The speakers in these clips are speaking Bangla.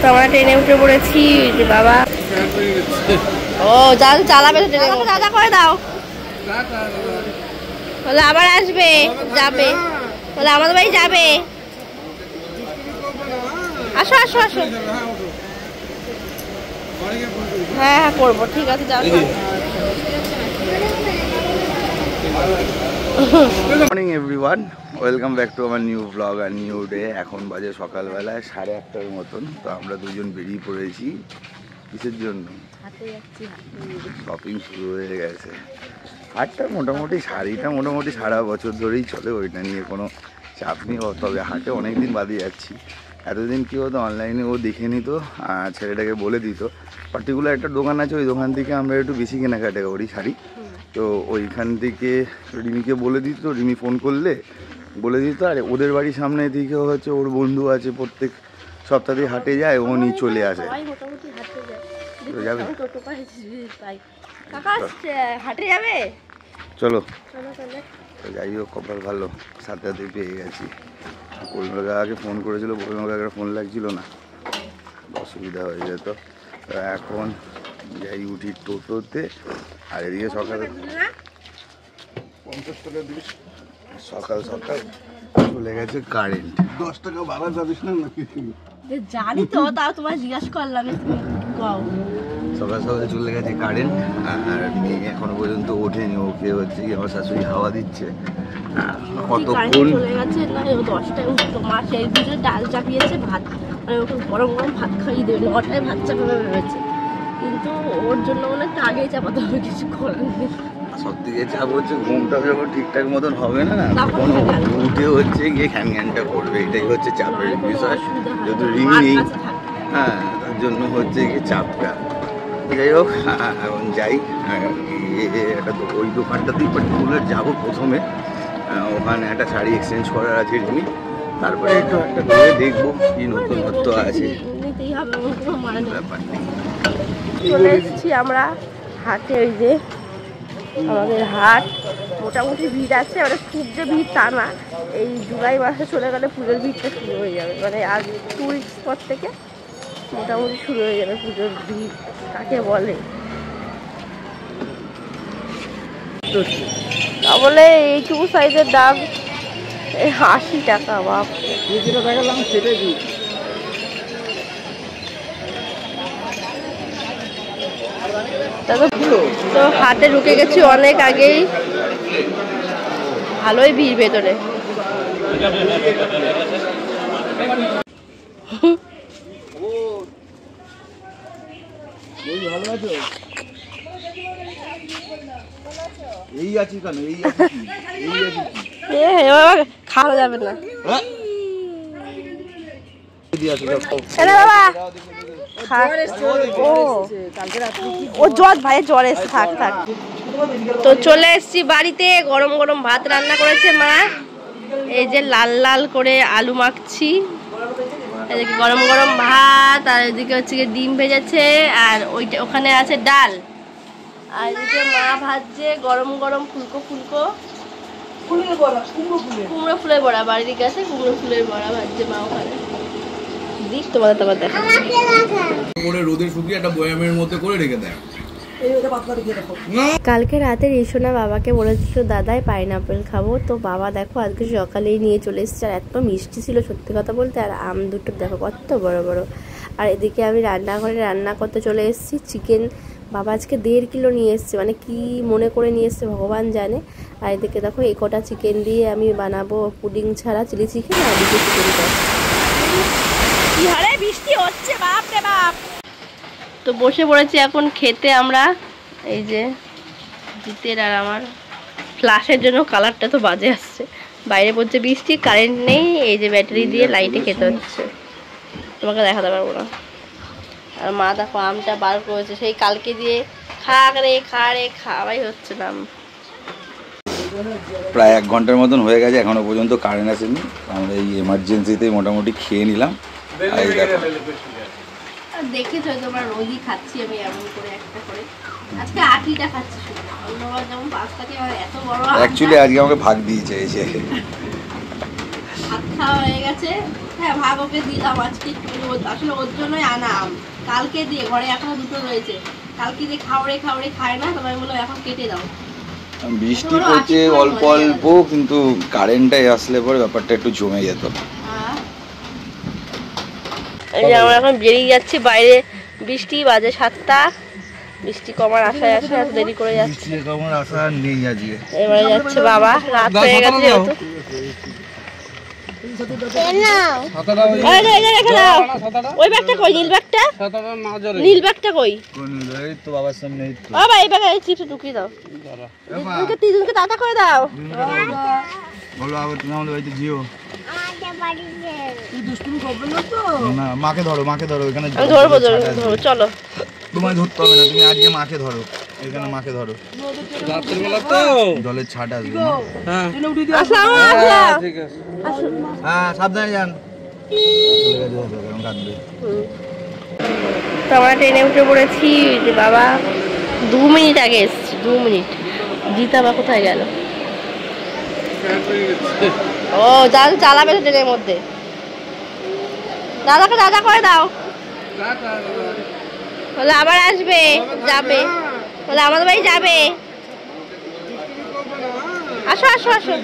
তো আমরা ট্রেনে উঠে পড়েছি যে বাবা ও যান চালাবে তো ট্রেনে দাদা করে দাও বলে আবার আসবে যাবে বলে আমাদের বাড়ি যাবে আসো আসো আসো হ্যাঁ হ্যাঁ করবো ঠিক আছে যাও morning everyone welcome back to আমার নিউ ব্লগ আর নিউ ডে। এখন বাজে সকালবেলায় 1:30টার মতন। তো আমরা দুজন বেরিয়ে পড়েছি কিসের জন্য? শপিং শুরু হয়ে গেছে। হাটটা মোটামুটি শাড়িটা মোটামুটি সারা বছর ধরেই চলে, ওইটা নিয়ে কোনো চাপ নেই। তবে হাটে অনেকদিন বাদে যাচ্ছি। এতদিন কী হতো, অনলাইনে ও দেখে নিত, ছেলেটাকে বলে দিত পার্টিকুলার একটা দোকান আছে, ওই দোকান থেকে আমরা একটু বেশি কেনাকাটা করি শাড়ি। তো ওইখান থেকে রিমিকে বলে দিত, রিমি ফোন করলে বলে দিত। আর ওদের বাড়ির সামনে দিকে হচ্ছে ওর বন্ধু আছে, প্রত্যেক সপ্তাহে হাটে যায়, ও নিয়ে চলে আসে। যাবে চলো যাই হোক, কপাল ভালো সাথে সাথে পেয়ে গেছি। পরিমল কাকাকে ফোন করেছিল, পরিমল কাকার ফোন লাগছিল না, অসুবিধা হয়ে যেত। তো এখন যাই উঠি টোটোতে। আর এদিকে সকাল 50 টাকা দিস, সকাল সকাল চলে গেছে কারেন্ট। 10 টাকা ভাড়া যাবিস না নাকি? জানি তো, তাও তোমার জিজ্ঞাসা করলাম। সকাল সকাল চলে গেছে কারেন্ট। আর মেয়ে এখনো পর্যন্ত ওঠেনি, ওকে হচ্ছে আমার শাশুড়ি হাওয়া দিচ্ছে। কতক্ষণ চলে গেছে না, 10টায় উঠতো মা, সেই বুঝে ডাল চাপিয়েছে, ভাত মানে ওকে গরম গরম ভাত খাইয়ে দেবে, 9টায় ভাত চাপাবে ভেবেছে, কিন্তু ওর জন্য অনেকটা আগেই চাপাতে হবে, কিছু করার নেই। সব থেকে চাপ হচ্ছে ঘুমটা যখন ঠিকঠাক মতন হবে না, তখন উঠে হচ্ছে গিয়ে খ্যানখ্যানটা করবে, এটাই হচ্ছে চাপের বিষয়। যেহেতু রিমি নেই, হ্যাঁ, তার জন্য হচ্ছে গিয়ে চাপটা। যাই হোক, এখন যাই একটা ওই দোকানটাতেই পার্টিকুলার যাবো প্রথমে। ওখানে একটা শাড়ি এক্সচেঞ্জ করার আছে রিমি, তারপরে একটু একটা করে দেখবো কি নতুনত্ব আছে। ব্যাপার নেই। চলে এসেছি আমরা হাটে। ওই যে আমাদের হাট মোটামুটি ভিড় আছে, মানে খুব যে ভিড় তা না। এই জুলাই মাসে চলে গেলে পুজোর ভিড়টা শুরু হয়ে যাবে, মানে আজ 2 উইকস পর থেকে মোটামুটি শুরু হয়ে যাবে পুজোর ভিড়, কাকে বলে। তা বলে এইটুকু সাইজের দাম 80 টাকা। বাপ, দেখালাম সেটাই দিই। তো হাটে ঢুকে গেছি অনেক আগেই, ভালোই ভিড় ভেতরে। খাওয়া যাবে না বাবা, ও জ্বর ভাই, জ্বর এসছে, থাক থাক। তো চলে এসছি বাড়িতে, গরম গরম ভাত রান্না করেছে মা। এই যে লাল লাল করে আলু মাখছি, এদিকে গরম গরম ভাত, আর এদিকে হচ্ছে ডিম ভেজেছে, আর ওইটা ওখানে আছে ডাল, আর এদিকে মা ভাজছে গরম গরম ফুলকো ফুলকো কুমড়ো ফুলের বড়া। বাড়ির কাছে কুমড়ো ফুলের বড়া ভাজছে মা ওখানে। দিক তোমাদের তোমার দেখা রোদে শুকিয়ে একটা বয়ামের মধ্যে করে রেখে দেয়। কালকে রাতে রিসোনা বাবাকে বলেছিল দাদাই পাইনাপেল খাবো, তো বাবা দেখো আজকে সকালেই নিয়ে চলে এসেছে। আর এত মিষ্টি ছিল সত্যি কথা বলতে, আর আম দুটো দেখো কত বড় বড়। আর এদিকে আমি রান্নাঘরে রান্না করতে চলে এসেছি। চিকেন বাবা আজকে 1.5 কিলো নিয়ে এসছে, মানে কি মনে করে নিয়ে এসছে ভগবান জানে। আর এদিকে দেখো এই কটা চিকেন দিয়ে আমি বানাবো পুডিং ছাড়া চিলি চিকেন, আর এদিকে চিকেন কষা। কি হারে বৃষ্টি হচ্ছে, বাপ রে বাপ। তো বসে পড়েছি এখন খেতে আমরা। এই যে জিতের আর আমার ফ্ল্যাশের জন্য কালারটা তো বাজে আসছে, বাইরে পড়ছে বৃষ্টি, কারেন্ট নেই, এই যে ব্যাটারি দিয়ে লাইটে খেতে হচ্ছে, তোমাকে দেখাতে পারবো না। আর মা দেখো আমটা বার করেছে সেই কালকে দিয়ে, খা রে খাওয়াই হচ্ছে না। প্রায় 1 ঘন্টার মতন হয়ে গেছে, এখনো পর্যন্ত কারেন্ট আসেনি। আমরা এই এমার্জেন্সিতেই মোটামুটি খেয়ে নিলাম। দেখেছো তোমরা রোজই খাচ্ছি আমি এমন করে একটা করে, আজকে 8টা খাচ্ছি শুধু, অন্যবার যেমন 5টাকে এত বড়। অ্যাকচুয়ালি আজকে আমাকে ভাগ দিয়েছে এসে, ভাত খাওয়া হয়ে গেছে, হ্যাঁ ভাগ ওকে দিলাম আজকে, আসলে ওর জন্যই আনা আম। কালকে দিয়ে ঘরে এখনো দুটো রয়েছে, কালকে দিয়ে খাওয়ারে খায় না, তোমায় বললো এখন কেটে দাও। বৃষ্টি পড়ছে অল্প অল্প, কিন্তু কারেন্টটাই আসলে পরে ব্যাপারটা একটু জমে যেত। এই যে আমরা এখন বেরিয়ে যাচ্ছি বাইরে, বৃষ্টি বাজে 7টা, বৃষ্টি কমার আশায় এত দেরি করে যাচ্ছে। বৃষ্টি কমার আশা নেই আজকে। এবারে যাচ্ছে বাবা, রাত হয়ে গেছে যেহেতু। ওই ব্যাগটা কই, নীল ব্যাগটা, নীল ব্যাগটা কই? তো বাবার সামনে বাবা এই ব্যাগে চিপস ঢুকিয়ে দাও, তিনজনকে দাদা করে দাও। বলো আবার তুমি আমাদের বাড়িতে যেও না, মাকে ধরো এখানে ধরবো চলো। তোমায় ধরতে হবে না, তুমি আজকে মাকে ধরো, এখানে মাকে ধরো, জলের ছাট আসবে। হ্যাঁ সাবধানে যান। তো আমরা ট্রেনে উঠে পড়েছি, যে বাবা 2 মিনিট আগে এসছি, 2 মিনিট। জিতা বা কোথায় গেল? ও জাল চালাবে তো ট্রেনের মধ্যে, দাদাকে দাদা করে দাও, বলে আবার আসবে, যাবে, বলে আমাদের বাড়ি যাবে। আসো আসো আসো,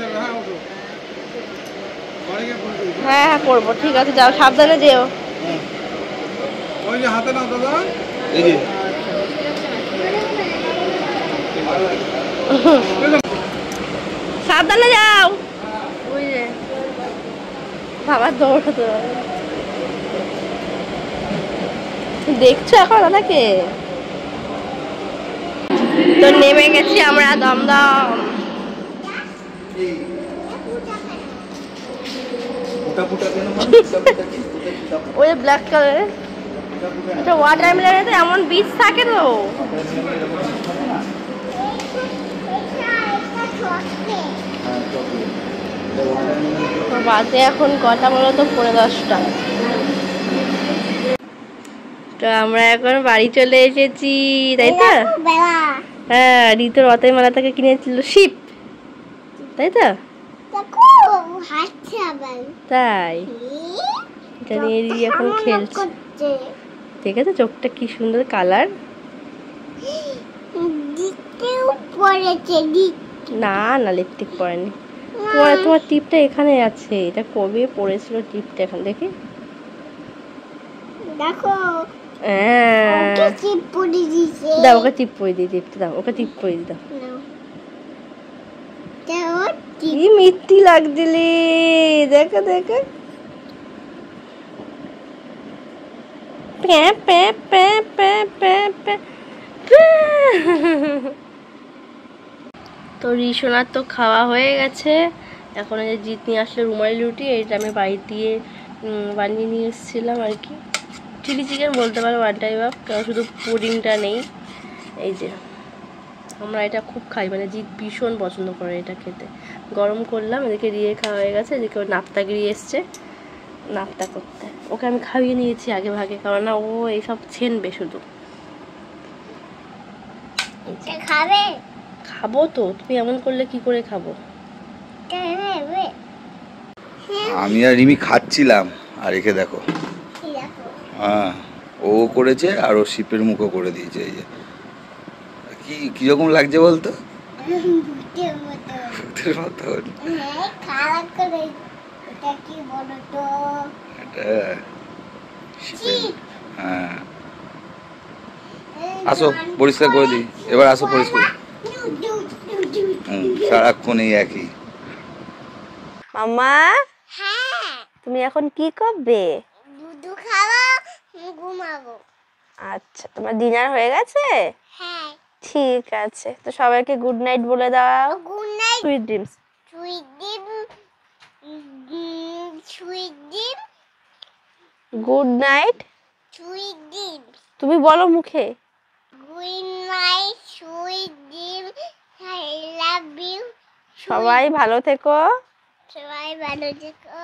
হ্যাঁ হ্যাঁ করবো, ঠিক আছে যাও, সাবধানে যেও। হাতে নাও দাদা, সাবধানে যাও। ওই যে বাবা দৌড়াতে, দেখছো এখন দাদাকে? তো নেমে গেছি আমরা দমদম। ওই ব্ল্যাক কালারের এটা ওয়াটারমেলনে তো এমন বীজ থাকে তো। বাজে এখন কটা, বলো তো 10:45। তো আমরা এখন বাড়ি চলে এসেছি, তাই তো? হ্যাঁ, ঋতু রথের মেলা থেকে কিনেছিল শিপ, তাই তো? তাই এটা নিয়ে এখন খেলছে, ঠিক আছে? চোখটা কি সুন্দর কালার। না না লিপস্টিক পরেনি, তোমার টিপটা এখানে আছে, এটা কবে পড়েছিল টিপটা, এখন দেখি, দেখো। দাও ওকে টিপ পরিয়ে দিই, টিপটা দাও, ওকে টিপ পরিয়ে দিই, দাও। কি মিষ্টি লাগছিলি, দেখো দেখো। তো রিসোনার তো খাওয়া হয়ে গেছে, এখন এই যে জিত নিয়ে আসলে রুমালি রুটি, এইটা আমি বাড়ি দিয়ে বানিয়ে নিয়ে এসেছিলাম আর কি, চিলি চিকেন বলতে পারো, ওয়ান টাইপ অফ, শুধু পুডিংটা নেই। এই যে আমরা এটা খুব খাই, মানে জিত ভীষণ পছন্দ করে এটা খেতে। গরম করলাম, এদিকে রিয়ে খাওয়া হয়ে গেছে, এদিকে ওর নাপ্তাগিরি এসছে নাপ্তা করতে, ওকে আমি খাইয়ে নিয়েছি আগে ভাগে, কারণ না ও এইসব ছেনবে শুধু। খাবে? খাবো তো, তুমি এমন করলে কি করে খাবো? আমি আর রিমি খাচ্ছিলাম, আর একে দেখো, হ্যাঁ ও করেছে, আর ও শিপের মুখও করে দিয়েছে। এই যে কি কিরকম লাগছে বলতো? ভূতের মতন। হ্যাঁ আসো পরিষ্কার করে দিই, এবার আসো পরিষ্কার। সারাক্ষণ এই একই। মাম্মা তুমি এখন কি করবে? দুধ খাবো, ঘুমাবো। আচ্ছা, তোমার ডিনার হয়ে গেছে? হ্যাঁ ঠিক আছে, তো সবাইকে গুড নাইট বলে দাও। Good night, sweet dreams. Sweet dream, sweet dream, good night. Sweet dream, তুমি বলো মুখে। Good night, sweet dream, I love you. সবাই ভালো থেকো। সবাই ভালো থেকো।